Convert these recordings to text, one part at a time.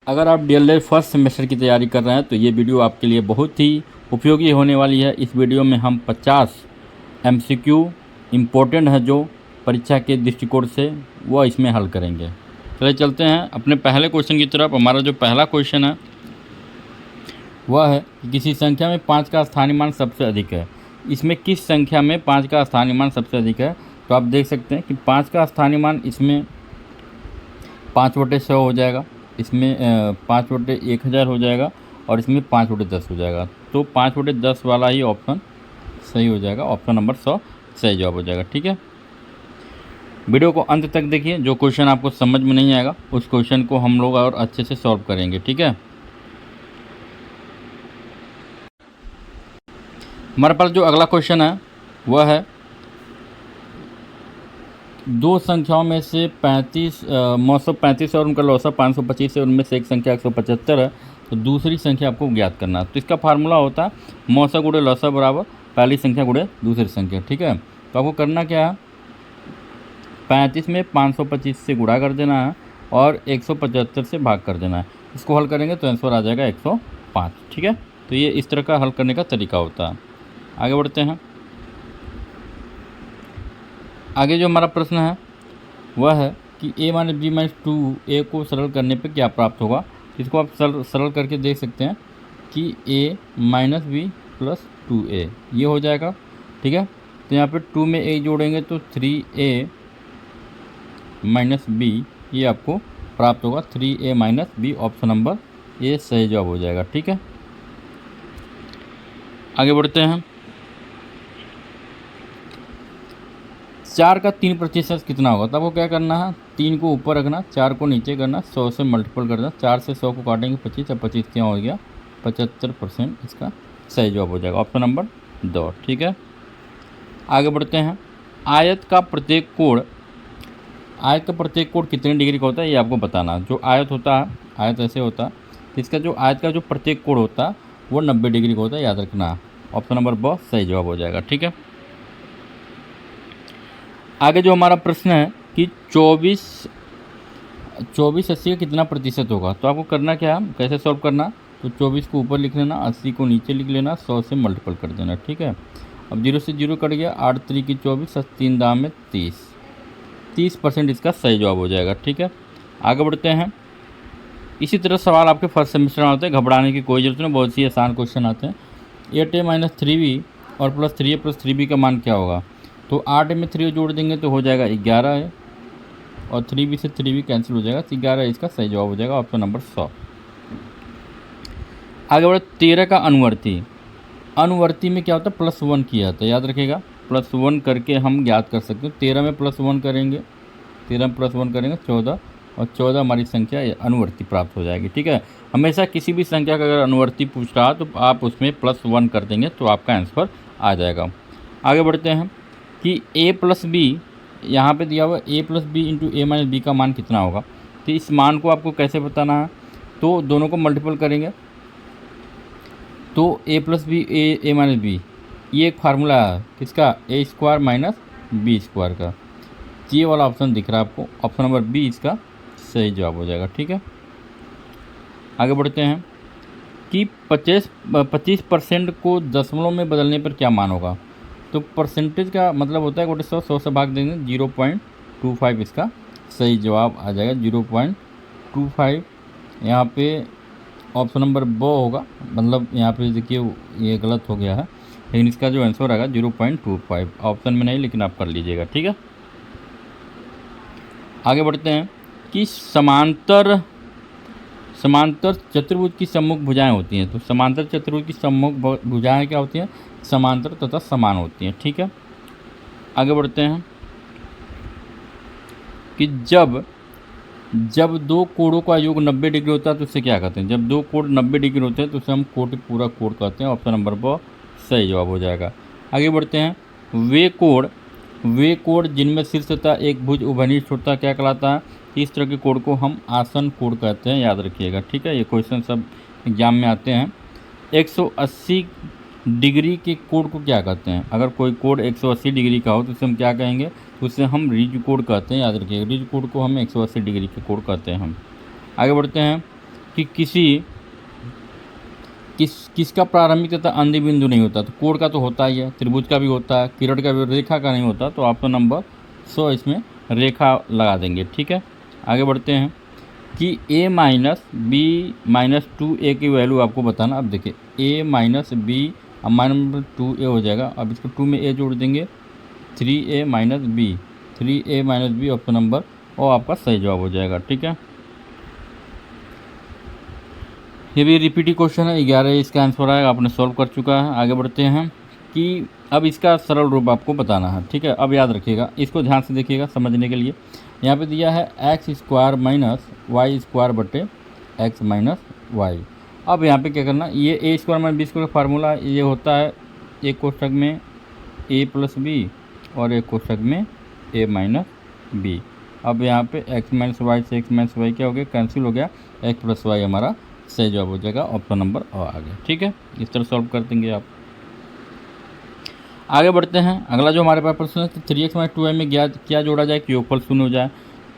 अगर आप DElEd first semester की तैयारी कर रहे हैं तो ये वीडियो आपके लिए बहुत ही उपयोगी होने वाली है। इस वीडियो में हम 50 एमसीक्यू इम्पोर्टेंट है जो परीक्षा के दृष्टिकोण से वह इसमें हल करेंगे। चलिए चलते हैं अपने पहले क्वेश्चन की तरफ। हमारा जो पहला क्वेश्चन है वह है कि किसी संख्या में 5 का स्थानीय मान सबसे अधिक है। इसमें किस संख्या में 5 का स्थानीय मान सबसे अधिक है? तो आप देख सकते हैं कि 5 का स्थानीय मान इसमें 5/100 हो जाएगा, इसमें 5/1000 हो जाएगा और इसमें 5/10 हो जाएगा। तो 5/10 वाला ही ऑप्शन सही हो जाएगा। ऑप्शन नंबर 100 सही जवाब हो जाएगा। ठीक है, वीडियो को अंत तक देखिए। जो क्वेश्चन आपको समझ में नहीं आएगा उस क्वेश्चन को हम लोग और अच्छे से सॉल्व करेंगे। ठीक है, हमारे पास जो अगला क्वेश्चन है वह है दो संख्याओं में से 935 और उनका लौसा 525 है, उनमें से एक संख्या 175 है, तो दूसरी संख्या आपको ज्ञात करना है। तो इसका फार्मूला होता है मौसा गुणे लौसा बराबर पहली संख्या गुणे दूसरी संख्या। ठीक है, तो आपको करना क्या है, 35 में 525 से गुणा कर देना है और 175 से भाग कर देना है। इसको हल करेंगे तो आंसर आ जाएगा 105। ठीक है, तो ये इस तरह का हल करने का तरीका होता है। आगे बढ़ते हैं। आगे जो हमारा प्रश्न है वह है कि a - b - 2a को सरल करने पर क्या प्राप्त होगा। इसको आप सरल करके देख सकते हैं कि a - b + 2a ये हो जाएगा। ठीक है, तो यहाँ पे 2 में a जोड़ेंगे तो 3a - b ये आपको प्राप्त होगा। 3a - b option number A सही जवाब हो जाएगा। ठीक है, आगे बढ़ते हैं। 4 का 3% कितना होगा। तो आपको क्या करना है, 3 को ऊपर रखना, 4 को नीचे करना, 100 से मल्टीपल करना। 4 से 100 को काटेंगे 25 और 25 क्या हो गया 75%। इसका सही जवाब हो जाएगा ऑप्शन नंबर 2। ठीक है, आगे बढ़ते हैं। आयत का प्रत्येक कोण कितने डिग्री का होता है ये आपको बताना है। जो आयत होता है, आयत ऐसे होता है, तो इसका जो आयत का जो प्रत्येक कोण होता है वो 90 डिग्री का होता है, याद रखना। ऑप्शन नंबर ब सही जवाब हो जाएगा। ठीक है, आगे जो हमारा प्रश्न है कि 24 80 का कितना प्रतिशत होगा। तो आपको करना क्या है, कैसे सॉल्व करना, तो 24 को ऊपर लिख लेना, 80 को नीचे लिख लेना, 100 से मल्टीपल कर देना। ठीक है, अब 0 से 0 कट गया, 8 3 की 24, 3 दाम में 30% इसका सही जवाब हो जाएगा। ठीक है, आगे बढ़ते हैं। इसी तरह सवाल आपके फर्स्ट सेमेस्टर में आते हैं, घबराने की कोई जरूरत नहीं, बहुत ही आसान क्वेश्चन आते हैं। 8a - 3b और प्लस 3a + 3b का मान क्या होगा। तो 8 में 3 जोड़ देंगे तो हो जाएगा 11 है और 3b से 3b कैंसिल हो जाएगा, 11 इसका सही जवाब हो जाएगा ऑप्शन नंबर 100। आगे बढ़े। 13 का अनुवर्ती में क्या होता है, +1 किया जाता है, याद रखिएगा। +1 करके हम ज्ञात कर सकते हैं। 13 में +1 करेंगे, 13 में +1 करेंगे 14 और 14 हमारी संख्या अनुवर्ती प्राप्त हो जाएगी। ठीक है, हमेशा किसी भी संख्या का अगर अनुवर्ती पूछ रहा तो आप उसमें +1 कर देंगे तो आपका आंसर आ जाएगा। आगे बढ़ते हैं कि a + b यहाँ पे दिया हुआ a + b × a - b का मान कितना होगा। तो इस मान को आपको कैसे बताना है, तो दोनों को मल्टीपल करेंगे तो a + b a - b ये एक फार्मूला है किसका, a² - b² का। ये वाला ऑप्शन दिख रहा है आपको, ऑप्शन नंबर बी इसका सही जवाब हो जाएगा। ठीक है, आगे बढ़ते हैं कि 25% को दशमलव में बदलने पर क्या मान होगा। तो परसेंटेज का मतलब होता है 100 से भाग देंगे 0.25 इसका सही जवाब आ जाएगा। 0.25 यहाँ पे ऑप्शन नंबर ब होगा, मतलब यहाँ पे देखिए ये गलत हो गया है, लेकिन इसका जो आंसर आएगा 0.25 ऑप्शन में नहीं, लेकिन आप कर लीजिएगा। ठीक है, आगे बढ़ते हैं कि समांतर चतुर्भुज की सम्मुख भुजाएं होती हैं। तो समांतर चतुर्भुज की सम्मुख भुजाएं क्या होती हैं, समांतर तथा समान होती हैं। ठीक है, आगे बढ़ते हैं कि जब दो कोणों का योग 90 डिग्री होता है तो उसे क्या कहते हैं। जब दो कोण 90 डिग्री होते हैं तो उसे हम पूरा कोण कहते हैं। ऑप्शन नंबर ब सही जवाब हो जाएगा। आगे बढ़ते हैं। वे कोण जिनमें शीर्ष तथा एक भुज उभयनिष्ठ होता क्या कहलाता है। इस तरह के कोण को हम आसन कोण कहते हैं, याद रखिएगा। ठीक है, ये क्वेश्चन सब एग्जाम में आते हैं। 180 डिग्री के कोण को क्या कहते हैं। अगर कोई कोण 180 डिग्री का हो तो उसे हम क्या कहेंगे, तो उसे हम रिज कोण कहते हैं, याद रखिएगा। रिज कोण को हम 180 डिग्री के कोण कहते हैं हम। आगे बढ़ते हैं कि किसका प्रारंभिक तथा अंतिम बिंदु नहीं होता, तो कोण का तो होता ही है, त्रिभुज का भी होता है, किरण का भी, रेखा का नहीं होता। तो ऑप्शन नंबर 100 इसमें रेखा लगा देंगे। ठीक है, आगे बढ़ते हैं कि a minus B minus 2a की वैल्यू आपको बताना। अब देखिए a माइनस बी, अब माइनस 2a हो जाएगा। अब इसको 2 में a जोड़ देंगे, 3a minus B, 3a minus B option number और आपका सही जवाब हो जाएगा। ठीक है, ये भी रिपीटी क्वेश्चन है, 11 इसका आंसर आएगा, आपने सॉल्व कर चुका है। आगे बढ़ते हैं कि अब इसका सरल रूप आपको बताना है। ठीक है, अब याद रखिएगा, इसको ध्यान से देखिएगा समझने के लिए। यहाँ पे दिया है X square minus Y square बटे एक्स माइनस वाई। अब यहाँ पे क्या करना, ये A square minus B square का फार्मूला ये होता है एक कोष्ठक में ए प्लस बी और एक कोष्ठक में ए माइनस बी। अब यहाँ पे एक्स माइनस वाई से एक्स माइनस वाई क्या हो गया, कैंसिल हो गया, एक्स प्लस वाई हमारा सही जवाब हो जाएगा, ऑप्शन नंबर आ गया। ठीक है, इस तरह सॉल्व कर देंगे आप। आगे बढ़ते हैं, अगला जो हमारे पास प्रश्न है कि 3x माइनस 2y में क्या जोड़ा जाए कि योगफल शून्य हो जाए।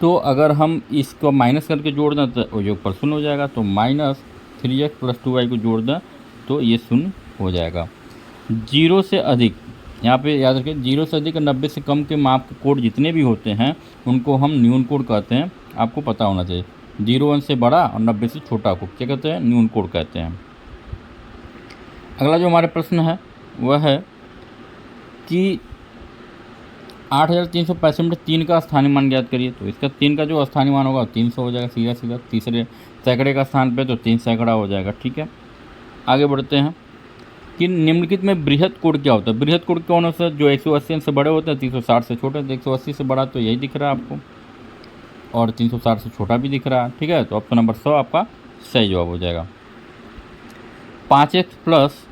तो अगर हम इसको माइनस करके जोड़ दें तो योगफल शून्य हो जाएगा। तो माइनस 3x प्लस 2y को जोड़ दें तो ये शून्य हो जाएगा। 0 से अधिक, यहाँ पे याद रखें, 0 से अधिक 90 से कम के माप के कोड जितने भी होते हैं उनको हम न्यून कोड कहते हैं, आपको पता होना चाहिए। 0 से बड़ा और 90 से छोटा को क्या कहते हैं, न्यून कोड कहते हैं। अगला जो हमारे प्रश्न है वह है कि 8365 में 3 का स्थानीय मान ज्ञात करिए। तो इसका 3 का जो स्थानीय मान होगा 300 हो जाएगा, सीधा सीधा। तीसरे सैकड़े का स्थान पे तो 3 सैकड़ा हो जाएगा। ठीक है, आगे बढ़ते हैं कि निम्नलिखित में बृहत कोड क्या होता है। बृहत कोड कौन होता है, जो 180 से बड़े होते हैं, 360 से छोटे। 180 से बड़ा तो यही दिख रहा है आपको, और 360 से छोटा भी दिख रहा है। ठीक है, तो ऑप्शन नंबर 100 आपका सही जवाब हो जाएगा। 5x प्लस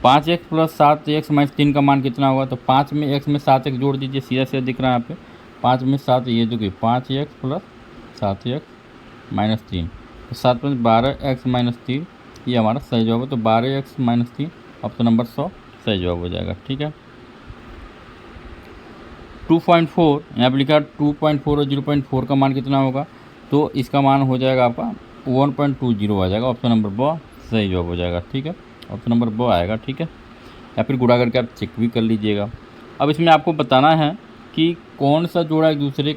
7x माइनस 3 का मान कितना होगा। तो 5 में x में 7x जोड़ दीजिए, सीधा सीधा दिख रहा है यहाँ पे। 5 में 7, ये जो कि 5x प्लस 7x माइनस 3, तो 7 में 12x माइनस 3, ये हमारा सही जवाब है। तो 12x माइनस 3 ऑप्शन नंबर 100 सही जवाब हो जाएगा। ठीक है, 2.4 यहाँ पर लिखा 2.4 और 0.4 का मान कितना होगा। तो इसका मान हो जाएगा आपका 1.20 आ जाएगा, ऑप्शन नंबर 2 सही जवाब हो जाएगा। ठीक है, ऑप्शन नंबर 2 आएगा। ठीक है, या फिर गुणा करके आप चेक भी कर लीजिएगा। अब इसमें आपको बताना है कि कौन सा जोड़ा एक दूसरे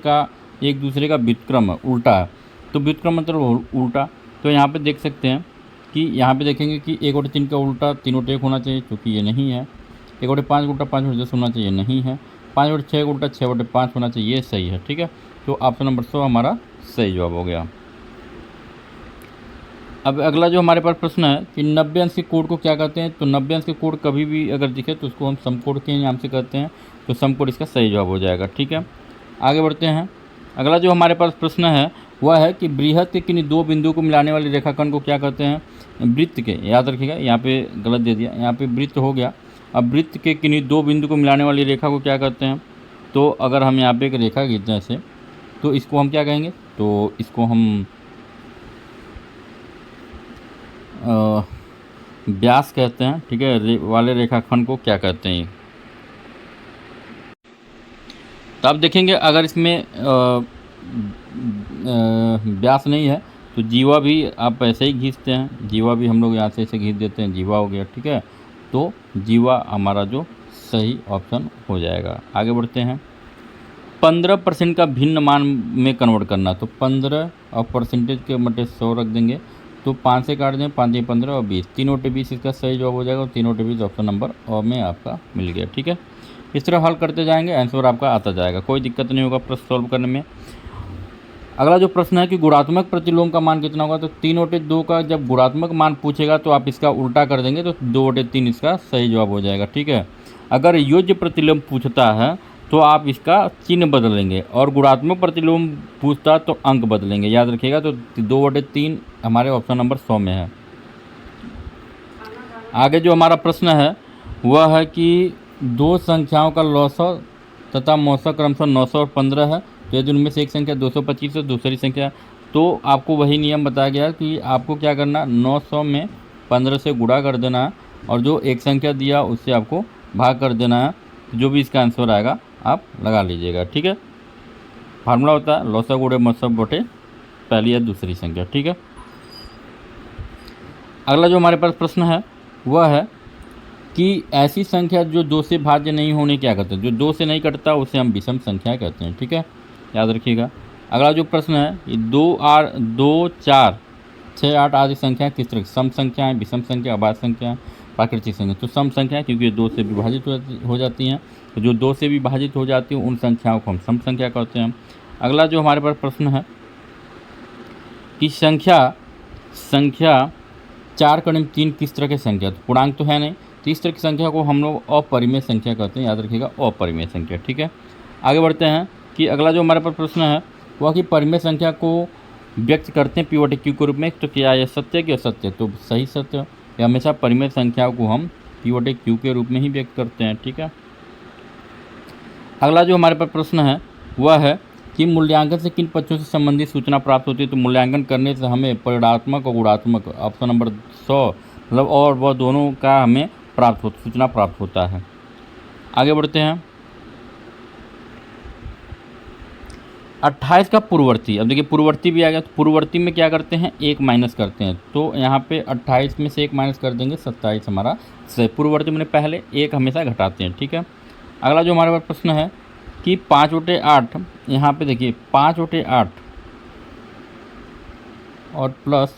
का व्युत्क्रम है, उल्टा है। तो व्युत्क्रम मतलब उल्टा। तो यहाँ पे देख सकते हैं कि यहाँ पे देखेंगे कि 1/3 का उल्टा 3/1 होना चाहिए, क्योंकि ये नहीं है। 1/5 उल्टा 5/10 होना चाहिए, नहीं है। 5/6 उल्टा 6/5 होना चाहिए, ये सही है। ठीक है, तो ऑप्शन नंबर 100 हमारा सही जवाब हो गया। अब अगला जो हमारे पास प्रश्न है कि 90 अंश के कोड को क्या कहते हैं। तो 90 अंश के कोड कभी भी अगर दिखे तो उसको हम समकोड के नाम से कहते हैं। तो समकोड इसका सही जवाब हो जाएगा। ठीक है, आगे बढ़ते हैं। अगला जो हमारे पास प्रश्न है वह है कि बृहत के किन्हीं दो बिंदुओं को मिलाने वाले रेखाखंड को क्या कहते हैं। वृत्त के, याद रखिएगा, यहाँ पे गलत दे दिया, यहाँ पे वृत्त हो गया। अब वृत्त के किन्हीं दो बिंदु को मिलाने वाली रेखा को क्या कहते हैं। तो अगर हम यहाँ पे एक रेखा खींचते हैं ऐसे, तो इसको हम क्या कहेंगे, तो इसको हम व्यास कहते हैं। ठीक है, वाले रेखाखंड को क्या कहते हैं। तो आप देखेंगे अगर इसमें व्यास नहीं है तो जीवा भी आप ऐसे ही खींचते हैं। जीवा भी हम लोग यहाँ से ऐसे खींच देते हैं, जीवा हो गया। ठीक है, तो जीवा हमारा जो सही ऑप्शन हो जाएगा। आगे बढ़ते हैं। 15% का भिन्न मान में कन्वर्ट करना। तो 15 और परसेंटेज के बटे 100 रख देंगे। तो 5 से काट दें, 5 15 और 20, 3/20 इसका सही जवाब हो जाएगा। और 3/20 ऑप्शन नंबर और में आपका मिल गया। ठीक है, इस तरह हल करते जाएंगे, आंसर आपका आता जाएगा, कोई दिक्कत नहीं होगा प्रश्न सॉल्व करने में। अगला जो प्रश्न है कि गुणात्मक प्रतिलोम का मान कितना होगा। तो 3/2 का जब गुणात्मक मान पूछेगा तो आप इसका उल्टा कर देंगे, तो 2/3 इसका सही जवाब हो जाएगा। ठीक है, अगर योज्य प्रतिलोम पूछता है तो आप इसका चिन्ह बदलेंगे, और गुणात्मक प्रतिलोम पूछता तो अंक बदलेंगे, याद रखिएगा। तो 2/3 हमारे ऑप्शन नंबर 100 में है। आगे जो हमारा प्रश्न है वह है कि दो संख्याओं का लौसव तथा मौसव क्रमशः 900 और 15 है। तो यदि उनमें से एक संख्या 225 है, दूसरी संख्या, तो आपको वही नियम बताया गया कि आपको क्या करना, 900 में 15 से गुणा कर देना है, और जो एक संख्या दिया उससे आपको भाग कर देना है। जो भी इसका आंसर आएगा आप लगा लीजिएगा। ठीक है, फार्मूला होता है लौसव गुणे मौसव बटे पहली या दूसरी संख्या। ठीक है, अगला जो हमारे पास प्रश्न है वह है कि ऐसी संख्या जो 2 से भाज्य नहीं होने क्या कहते हैं, जो 2 से नहीं कटता उसे हम विषम संख्या कहते हैं। ठीक है, याद रखिएगा। अगला जो प्रश्न है ये 2, 4, 6, 8 आदि संख्या किस तरह की सम संख्या है, विषम संख्या, अभाज्य संख्या, प्राकृतिक संख्या। तो सम संख्या क्योंकि ये 2 से विभाजित हो जाती हैं, तो जो 2 से विभाजित हो जाती हैं उन संख्याओं को हम सम संख्या कहते हैं। अगला जो हमारे पास प्रश्न है कि संख्या 4 कड़ी 3 किस तरह की संख्या, तो पूर्णांक तो है नहीं, तो इस तरह की संख्या को हम लोग अपरिमेय संख्या कहते हैं। याद रखिएगा, अपरिमेय संख्या। ठीक है, आगे बढ़ते हैं कि अगला जो हमारे पास प्रश्न है वह कि परिमेय संख्या को व्यक्त करते हैं P/Q के रूप में, तो क्या यह सत्य कि असत्य, तो सही सत्य। या हमेशा परिमेय संख्याओं को हम P/Q के रूप में ही व्यक्त करते हैं। ठीक है, अगला जो हमारे पास प्रश्न है वह है कि मूल्यांकन से किन पक्षों से संबंधित सूचना प्राप्त होती है, तो मूल्यांकन करने से हमें परिणात्मक और गुणात्मक, ऑप्शन नंबर 100 मतलब और वह दोनों का हमें सूचना प्राप्त होता है। आगे बढ़ते हैं 28 का पूर्ववर्ती। अब देखिए पूर्ववर्ती भी आ गया, तो पूर्ववर्ती में क्या करते हैं, 1 माइनस करते हैं, तो यहाँ पे 28 में से 1 माइनस कर देंगे, 27 हमारा सही। पूर्ववर्ती में पहले 1 हमेशा घटाते हैं। ठीक है, अगला जो हमारे पास प्रश्न है कि 5/8, यहाँ पे देखिए 5/8 और प्लस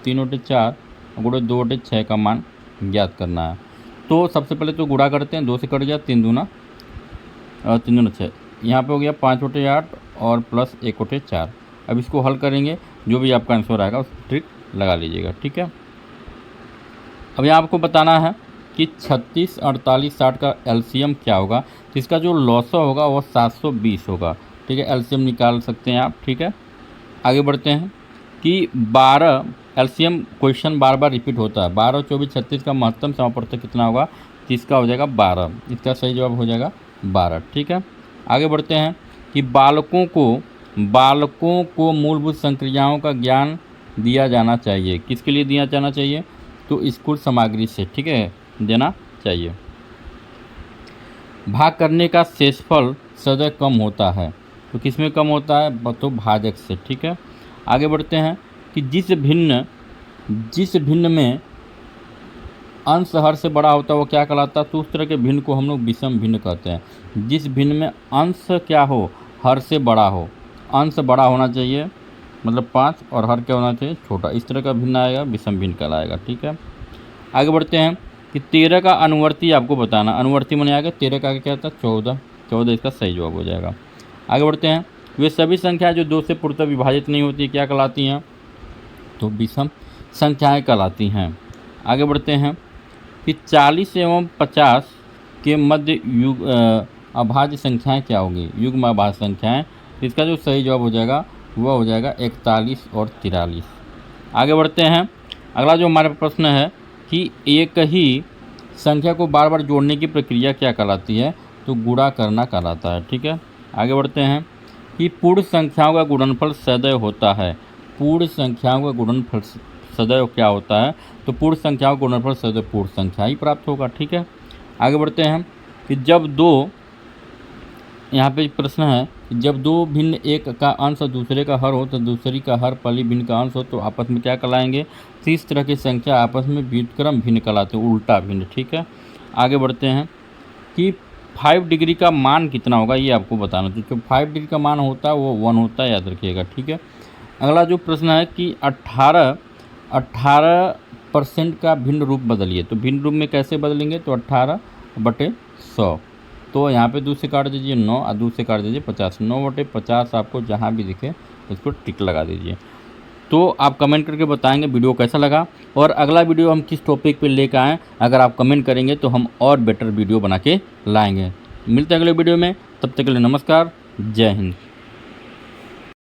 3/4 गुणे 2/6 का मान ज्ञात करना है। तो सबसे पहले तो गुणा करते हैं, 2 से कट गया, 3 दूना 6, यहाँ पे हो गया 5/8 और प्लस 1/4। अब इसको हल करेंगे, जो भी आपका आंसर आएगा उस ट्रिक लगा लीजिएगा। ठीक है, अब यहाँ आपको बताना है कि 36, 48, 60 का एलसीएम क्या होगा, तो इसका जो लॉसा होगा वह 720 होगा। ठीक है, एलसीएम निकाल सकते हैं आप। ठीक है, आगे बढ़ते हैं कि 12 एलसीएम क्वेश्चन बार बार रिपीट होता है। 12, 24, 36 का महत्तम समापवर्तक कितना होगा, तो इसका हो जाएगा 12। इसका सही जवाब हो जाएगा 12। ठीक है, आगे बढ़ते हैं कि बालकों को मूलभूत संक्रियाओं का ज्ञान दिया जाना चाहिए। किसके लिए दिया जाना चाहिए, तो स्कूल सामग्री से, ठीक है, देना चाहिए। भाग करने का शेषफल सदैव कम होता है, तो किस में कम होता है, तो भाजक से। ठीक है, आगे बढ़ते हैं कि जिस भिन्न में अंश हर से बड़ा होता है वो क्या कहलाता है, तो उस तरह के भिन्न को हम लोग विषम भिन्न कहते हैं। जिस भिन्न में अंश क्या हो, हर से बड़ा हो, अंश बड़ा होना चाहिए मतलब 5 और हर क्या होना चाहिए, छोटा, इस तरह का भिन्न आएगा, विषम भिन्न कहलाएगा। ठीक है, आगे बढ़ते हैं कि 13 का अनुवर्ती आपको बताना। अनुवर्ती माने आगे 13 का आगे क्या होता है, 14 इसका सही जवाब हो जाएगा। आगे बढ़ते हैं, वे सभी संख्याएं जो 2 से पूर्णतः विभाजित नहीं होती क्या कहलाती हैं, तो विषम संख्याएं कहलाती हैं। आगे बढ़ते हैं कि 40 एवं 50 के मध्य अभाज्य संख्याएं क्या होंगी, युग्म अभाज्य संख्याएं। इसका जो सही जवाब हो जाएगा वह हो जाएगा 41 और 43। आगे बढ़ते हैं, अगला जो हमारे प्रश्न है कि एक ही संख्या को बार बार जोड़ने की प्रक्रिया क्या कहलाती है, तो गुणा करना कहलाता है। ठीक है, आगे बढ़ते हैं कि पूर्ण संख्याओं का गुणनफल सदैव होता है। पूर्ण संख्याओं का गुणनफल सदैव क्या होता है, तो पूर्ण संख्याओं का गुणनफल सदैव पूर्ण संख्या ही प्राप्त होगा। ठीक है, आगे बढ़ते हैं कि जब दो, यहाँ पे प्रश्न है कि जब दो भिन्न एक का अंश दूसरे का हर हो तो दूसरी का हर पहली भिन्न का अंश हो तो आपस में क्या कहलाएंगे, तो इस तरह की संख्या आपस में व्युत्क्रम भिन्न कहलाते हैं, उल्टा भिन्न। ठीक है, आगे बढ़ते हैं कि 5 डिग्री का मान कितना होगा ये आपको बताना। तो जो 5 डिग्री का मान होता है वो 1 होता है, याद रखिएगा। ठीक है, अगला जो प्रश्न है कि 18% का भिन्न रूप बदलिए। तो भिन्न रूप में कैसे बदलेंगे, तो 18/100। तो यहाँ पे 2 से काट दीजिए 9 और 2 से काट दीजिए 50। 9/50 आपको जहाँ भी दिखे उसको टिक लगा दीजिए। तो आप कमेंट करके बताएंगे वीडियो कैसा लगा और अगला वीडियो हम किस टॉपिक पे लेकर आएँ। अगर आप कमेंट करेंगे तो हम और बेटर वीडियो बना के लाएंगे। मिलते हैं अगले वीडियो में, तब तक के लिए नमस्कार, जय हिंद।